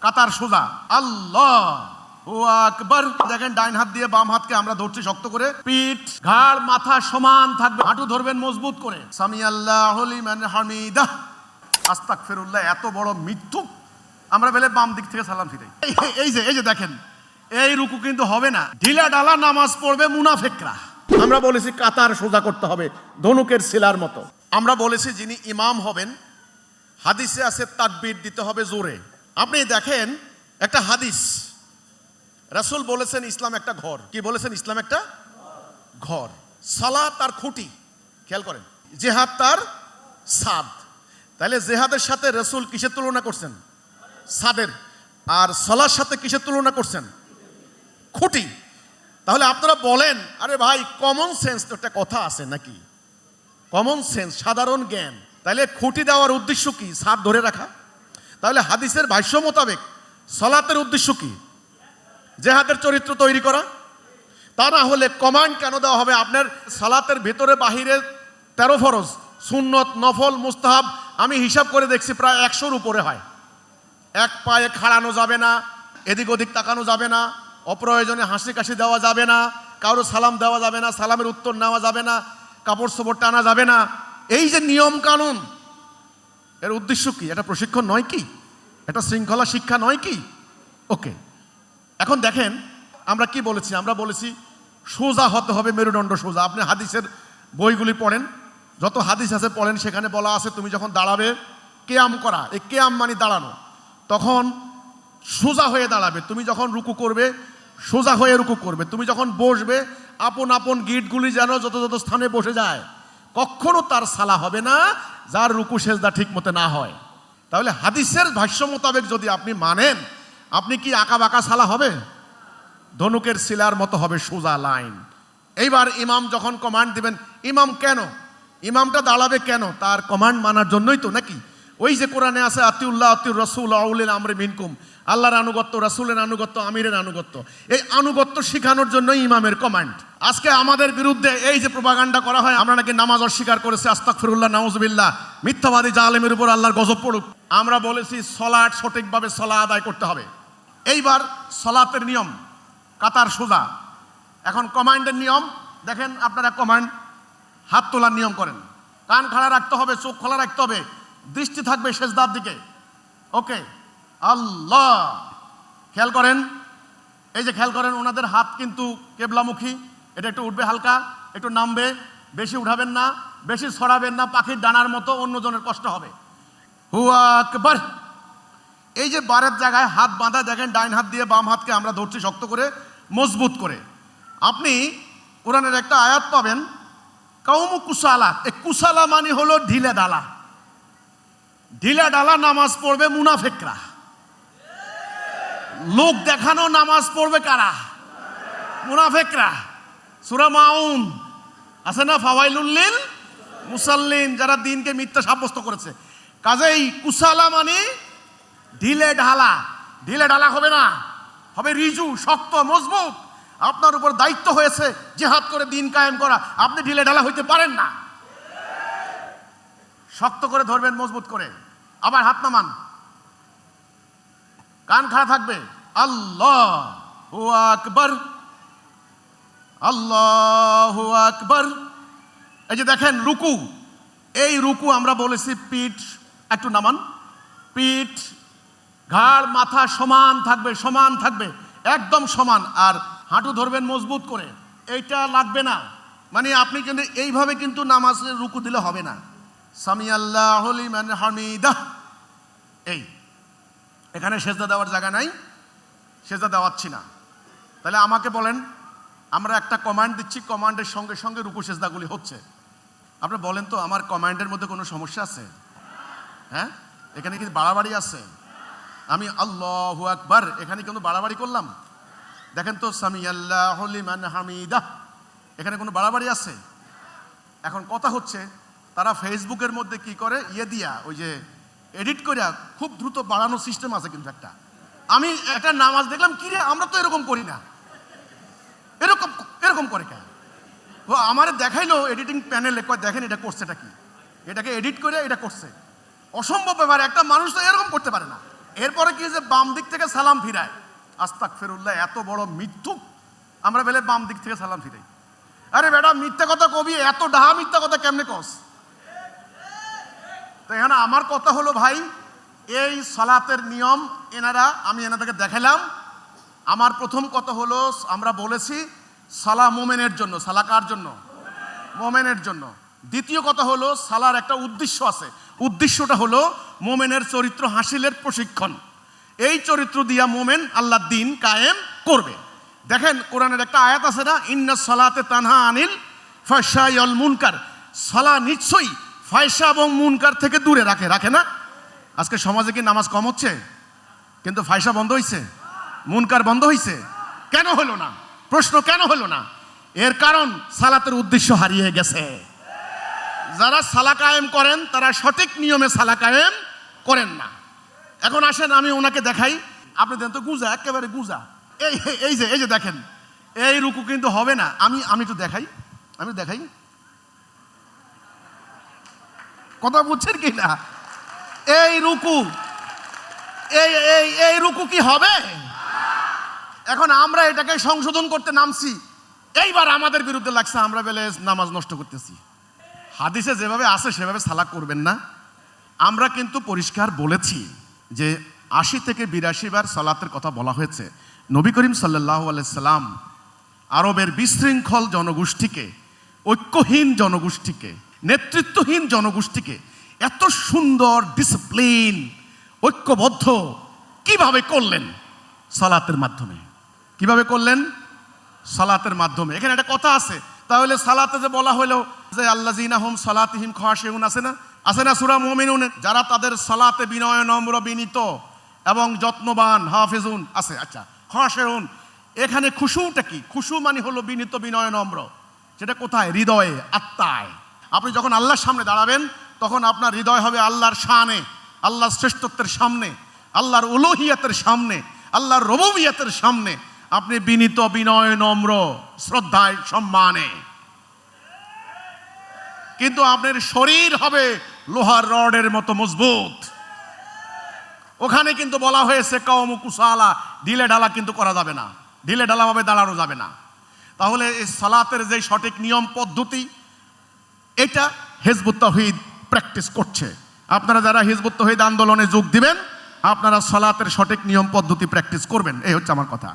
কাতার সোজা, আল্লাহু আকবার। দেখেন ডাইন হাত দিয়ে বাম হাতকে আমরা ধরছি শক্ত করে, পিঠ ঘাড় মাথা সমান থাকবে, হাঁটু ধরবেন মজবুত করে। সামি আল্লাহু লিমান হামিদাহ। আস্তাগফিরুল্লাহ। এত বড় মিথ্যুক আমরা বলে বাম দিক থেকে সালাম ফিরাই। এই যে দেখেন, এই রুকু কিন্তু হবে না। ঢিলা ঢালা নামাজ পড়বে মুনাফিকরা। আমরা বলেছি কাতার সোজা করতে হবে ধনুকের শিলার মতো। আমরা বলেছি যিনি ইমাম হবেন, হাদিসে আছে তাকবীর দিতে হবে জোরে। আপনি দেখেন একটা হাদিস, রাসূল বলেছেন ইসলাম একটা ঘর। কি বলেছেন? ইসলাম একটা ঘর। সালাত তার খুঁটি, খেয়াল করেন। জিহাদ তার ছাদ। তাহলে জিহাদের সাথে রাসূল কিসের তুলনা করছেন? ছাদের। আর সালার সাথে কিসের তুলনা করছেন? খুঁটি। তাহলে আপনারা বলেন, আরে ভাই কমন সেন্স তো একটা কথা আছে নাকি? কমন সেন্স, সাধারণ জ্ঞান। তাহলে খুঁটি দেওয়ার উদ্দেশ্য কি? ছাদ ধরে রাখা। তাহলে হাদিসের ভাষ্য মোতাবেক সালাতের উদ্দেশ্য কি? জিহাদের চরিত্র তৈরি করা। তা না হলে কমান্ড কেন দেওয়া হবে? আপনার সালাতের ভেতরে বাহিরে 13 ফরজ, সুন্নত, নফল, মুস্তাহাব আমি হিসাব করে দেখছি প্রায় 100-র উপরে হয়। এক পায়ে খাড়ানো যাবে না, এদিক ওদিক তাকানো যাবে না, অপ্রয়োজনে হাসি কাশি দেওয়া যাবে না, কারো সালাম দেওয়া যাবে না, সালামের উত্তর নেওয়া যাবে না, কাপড় চোপড় টানা যাবে না। এই যে নিয়ম কানুন, এর উদ্দেশ্য কি? এটা প্রশিক্ষণ নয় কি? এটা শৃঙ্খলা শিক্ষা নয় কি? ওকে, এখন দেখেন আমরা কি বলেছি? আমরা বলেছি সোজা হতে হবে, মেরুদণ্ড সোজা। আপনি হাদিসের বইগুলি পড়েন, যত হাদিস আছে পড়েন, সেখানে বলা আছে তুমি যখন দাঁড়াবে, কেয়াম করা, এই কেয়াম মানে দাঁড়ানো, তখন সোজা হয়ে দাঁড়াবে। তুমি যখন রুকু করবে সোজা হয়ে রুকু করবে। তুমি যখন বসবে আপন আপন গিটগুলি যেন যত যত স্থানে বসে যায়, কখনো তার সালা হবে না যার রুকু সেজদা ঠিক মতো না হয়। তাহলে হাদিসের ভাষ্য মোতাবেক যদি আপনি মানেন, আপনি কি আঁকা বাঁকা সালা হবে? ধনুকের শিলার মতো হবে সোজা লাইন। এইবার ইমাম যখন কমান্ড দিবেন, ইমাম কেন? ইমামটা দাঁড়াবে কেন? তার কমান্ড মানার জন্যই তো নাকি? ওই যে কোরআনে আছে আতিউল্লাহ আতিউর রাসূল আউলিল আমরি মিনকুম, আল্লাহর আনুগত্য, রাসূলের আনুগত্য, আমিরের আনুগত্য। এই আনুগত্য শেখানোর জন্যই ইমামের কমান্ড। আজকে আমাদের বিরুদ্ধে এই যে প্রোপাগান্ডা করা হয়, আমরা নাকি নামাজ অস্বীকার করেছি, আস্তাগফিরুল্লাহ, নাউজুবিল্লাহ, মিথ্যাবাদী জালেমের উপর আল্লাহর গজব পড়ুক। আমরা বলেছি সালাত সঠিকভাবে সালাত আদায় করতে হবে। এইবার সালাতের নিয়ম কাতার সোজা। এখন কমান্ডের নিয়ম দেখেন, আপনারা কমান্ড হাত তোলার নিয়ম করেন, কান খাড়া রাখতে হবে, চোখ খোলা রাখতে হবে, দৃষ্টি থাকবে সেজদার দিকে। ওকে, আল্লাহ। খেয়াল করেন, এই যে খেয়াল করেন, ওনাদের হাত কিন্তু কেবলামুখী। এটা একটু উঠবে হালকা, একটু নামবে, বেশি উঠাবেন না, বেশি ছড়াবেন না, পাখির ডানার মতো অন্যজনের কষ্ট হবে। হু আকবার। এই যে বারের জায়গায় হাত বাঁধা, দেখেন ডাইন হাত দিয়ে বাম হাতকে আমরা ধরছি শক্ত করে, মজবুত করে। আপনি কোরআনের একটা আয়াত পাবেন, কাউমু কুসালা। এই কুসালা মানে হলো ঢিলে ডালা। ঢিলা ডালা নামাজ পড়বে মুনাফিকরা। লোক দেখানো নামাজ পড়বে কারা? মুনাফিকরা। সূরা মাউন আছে না, ফাওয়াইলুল লিল মুসাল্লিন, যারা দিনকে মিথ্যা সাব্যস্ত করেছে। কাজেই কুসালা মানে ঢিলে ঢালা। ঢিলে ঢালা হবে না, হবে রিজু, শক্ত, মজবুত। আপনার উপর দায়িত্ব হয়েছে জিহাদ করে দিন কায়েম করা, আপনি ঢিলে ঢালা হইতে পারেন না। শক্ত করে ধরবেন, মজবুত করে। আবার হাত নামান, কান খাড়া থাকবে। আল্লাহু আকবার, আল্লাহু আকবার। এই যে দেখেন রুকু, এই রুকু আমরা বলেছি পিঠ একটু নামান, পিঠ ঘাড় মাথা সমান থাকবে, সমান থাকবে, একদম সমান। আর হাঁটু ধরবেন মজবুত করে। এইটা লাগবে না, মানে আপনি কিন্তু এইভাবে কিন্তু নামাজের রুকু দিলে হবে না। সামি আল্লাহু লিমান হামিদাহ। এই এখানে সেজদা দেওয়ার জায়গা নাই, সেজদা দেওয়াচ্ছি না। তাহলে আমাকে বলেন, আমরা একটা কমান্ড দিচ্ছি, কমান্ডের সঙ্গে সঙ্গে রুকু সেজদাগুলি হচ্ছে। আপনি বলেন তো, আমার কমান্ডের মধ্যে কোনো সমস্যা আছে? হ্যাঁ, এখানে কি বাড়াবাড়ি আছে? আমি আল্লাহু আকবার, এখানে কিন্তু বাড়াবাড়ি করলাম? দেখেন তো, সামি আল্লাহু লিমান হামিদাহ, এখানে কোনো বাড়াবাড়ি আছে? এখন কথা হচ্ছে, তারা ফেসবুকের মধ্যে কি করে, দিয়া ওই যে এডিট করে খুব দ্রুত বাড়ানোর সিস্টেম আছে কিন্তু একটা। আমি একটা নামাজ দেখলাম, কি রে, আমরা তো এরকম করি না, এরকম করে কেন? ও আমার দেখাইলো এডিটিং প্যানেলে, দেখেন এটা করছেটা কি, এটাকে এডিট করে এটা করছে। অসম্ভব ব্যাপার, একটা মানুষ তো এরকম করতে পারে না। এরপরে কি যে বাম দিক থেকে সালাম ফিরায়, আস্তাগফিরুল্লাহ, এত বড় মিথ্যুক আমরা বেলে বাম দিক থেকে সালাম ফিরাই। আরে বেটা মিথ্যা কথা কবি, এত ডাহা মিথ্যা কথা কেমনে কস? তো এখানে আমার কথা হলো ভাই, এই সালাতের নিয়ম আমি এনাদেরকে দেখালাম। আমার প্রথম কথা হলো, আমরা বলেছি সালা মোমেনের জন্য। সালা কার জন্য? মোমেনের জন্য। দ্বিতীয় কথা হলো, সালার একটা উদ্দেশ্য আছে। উদ্দেশ্যটা হলো মোমেনের চরিত্র হাসিলের প্রশিক্ষণ। এই চরিত্র দিয়া মোমেন আল্লাহর দ্বীন কায়েম করবে। দেখেন কোরআনের একটা আয়াত আছে না, ইন্না সালাতে তানহা আনিল ফাহশাই ওয়াল মুনকার। সালা নিশ্চয়ই ফাহশা এবং মুনকার থেকে দূরে রাখে না? আজকে সমাজে কি নামাজ কম হচ্ছে, কিন্তু ফাহশা বন্ধ হইছে, মুনকার বন্ধ হইছে? কেন হলো না? প্রশ্ন কেন হলো না? এর কারণ সালাতের উদ্দেশ্য হারিয়ে গেছে। যারা সালা কায়েম করেন তারা সঠিক নিয়মে সালা কায়েম করেন না। এখন আসেন আমি ওনাকে দেখাই। আপনি দেন তো গুজা, একেবারে গুজা। এই যে দেখেন, এই রুকু কিন্তু হবে না। আমি একটু দেখাই, কথা বুঝছেন কি না? এই রুকু এই রুকু কি হবে? এখন আমরা এটাকে সংশোধন করতে নামছি, এইবার আমাদের বিরুদ্ধে লাগছে আমরা বেলে নামাজ নষ্ট করতেছি। হাদিসে যেভাবে আছে সেভাবে সালাত করবেন না। আমরা কিন্তু পরিষ্কার বলেছি যে ৮০ থেকে ৮২ বার সালাতের কথা বলা হয়েছে। নবী করিম সাল্লাল্লাহু আলাইহি সাল্লাম আরবের বিশৃঙ্খল জনগোষ্ঠীকে, ঐক্যহীন জনগোষ্ঠীকে, নেতৃত্বহীন জনগোষ্ঠীকে এত সুন্দর ডিসিপ্লিন, ঐক্যবদ্ধ কিভাবে করলেন? সালাতের মাধ্যমে। কিভাবে করলেন? সালাতের মাধ্যমে। এখানে একটা কথা আছে, তাহলে সালাতে যে বলা হলো যে আল্লাযীনা হুম সালাতিহিম খাশিউন, আছে না সূরা মুমিনুন, যারা তাদের সালাতে বিনয় নম্র বিনীত এবং যত্নবান, হাফিজুন আছে। আচ্ছা, খাশিউন, এখানে খুশুটা কি? খুশু মানে হলো বিনীত বিনয় নম্র। সেটা কোথায়? হৃদয়ে, আত্মায়। আপনি যখন আল্লাহর সামনে দাঁড়াবেন তখন আপনার হৃদয় হবে আল্লাহর শানে, আল্লাহর শ্রেষ্ঠত্বের সামনে, আল্লাহর উলুহিয়াতের সামনে, আল্লাহর রুবুবিয়াতের সামনে আপনি বিনীত বিনয় নম্র শ্রদ্ধায় সম্মানে। কিন্তু আপনার শরীর হবে লোহার রডের মতো মজবুত। ওখানে কিন্তু বলা হয়েছে কওম কুসালা, ঢিলে ঢালা কিন্তু করা যাবে না, ঢিলে ঢালা ভাবে দাঁড়ানো যাবে না। তাহলে এই সালাতের যে সঠিক নিয়ম পদ্ধতি, এটা হিজবুত তাওহীদ প্র্যাকটিস করছে। আপনারা যারা হিজবুত তাওহীদ আন্দোলনে যোগ দিবেন, আপনারা সালাতের সঠিক নিয়ম পদ্ধতি প্র্যাকটিস করবেন, এই হচ্ছে আমার কথা।